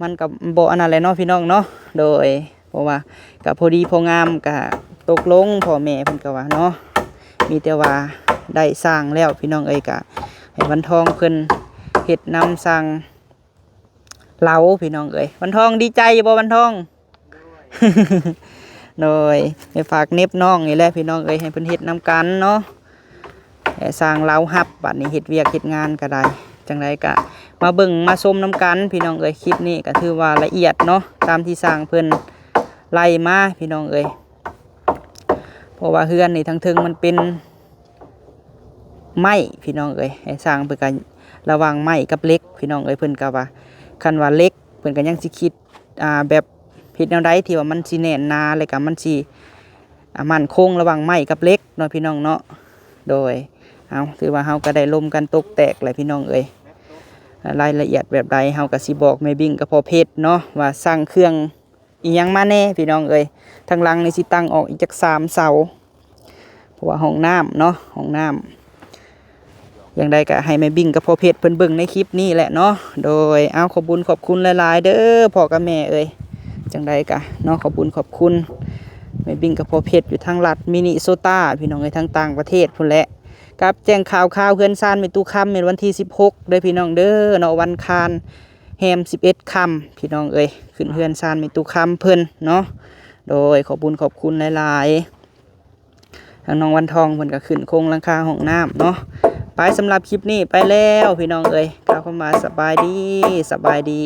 มันก็บ่อันนั้นแหละเนาะพี่น้องเนาะโดยเพราะว่าก็พอดีพองามก็ตกลงพ่อแม่เพิ่นก็ว่าเนาะมีแต่ว่าได้สร้างแล้วพี่น้องเอ้ยก็ให้วันทองเพิ่นเฮ็ดนำสร้างเหลาพี่น้องเอ้ยวันทองดีใจบ่วันทอง โดยไปฝากเน็บน้องนี่แหละพี่น้องเอ้ยให้เพิ่นเฮ็ดนำกันเนาะสร้างเหลาฮับบัดนี้เฮ็ดเวียกเฮ็ดงานก็ได้จังไดก็มาเบิ่งมาชมนำกันพี่น้องเอ้ยคลิปนี้ก็ถือว่าละเอียดเนาะตามที่สร้างเพิ่นไล่มาพี่น้องเอ้ยเพราะว่าเฮือนนี่ทั้งเทิงมันเป็นไม้พี่น้องเอ้ยให้สร้างเพิ่นก็ระวังไม้กับเหล็กพี่น้องเอ้ยเพิ่นก็ว่าคันว่าเหล็กเพิ่นก็ยังสิคิดแบบผิดแนวใดที่ว่ามันสิแน่นหนาแล้วก็มันสิมั่นคงระวังไม้กับเหล็กเนาะพี่น้องเนาะโดยถือว่าเฮาก็ได้ลมกันตกแตกเลยพี่น้องเอ้ยรายละเอียดแบบใดเฮาก็สิบอกแม่บิ่งกับพ่อเพชรเนาะว่าสร้างเครื่องอีหยังมาแน่พี่น้องเอ้ยทางหลังนี่สิตั้งออกอีกจัก3 เสาเพราะว่าห้องน้ำเนาะห้องน้ำอย่างใดก็ให้แม่บิ่งกับพ่อเพชรเพิ่นเบิ่งในคลิปนี้แหละเนาะโดยขอบคุณหลายๆเด้อพ่อกับแม่เอ้ยจังใดก็เนาะขอบคุณแม่บิ่งกับพ่อเพชรอยู่ทางรัฐมินิโซตาพี่น้องเอ้ยทางต่างประเทศพุ่นแหละกับแจ้งข่าวเพื่อนซ่านมีตู้คำในวันที่16เด้อพี่น้องเด้อเนาะวันคารแฮม11 ค่ำพี่น้องเอ้ยขึ้นเพื่อนซ่านมีตู้คำเพิ่นเนาะโดยขอบคุณหลายๆทางน้องวันทองเพิ่นก็ขึ้นโครงหลังคาห้องน้ำเนาะไปสำหรับคลิปนี้ไปแล้วพี่น้องเอ้ยกล่าวคำว่าสบายดี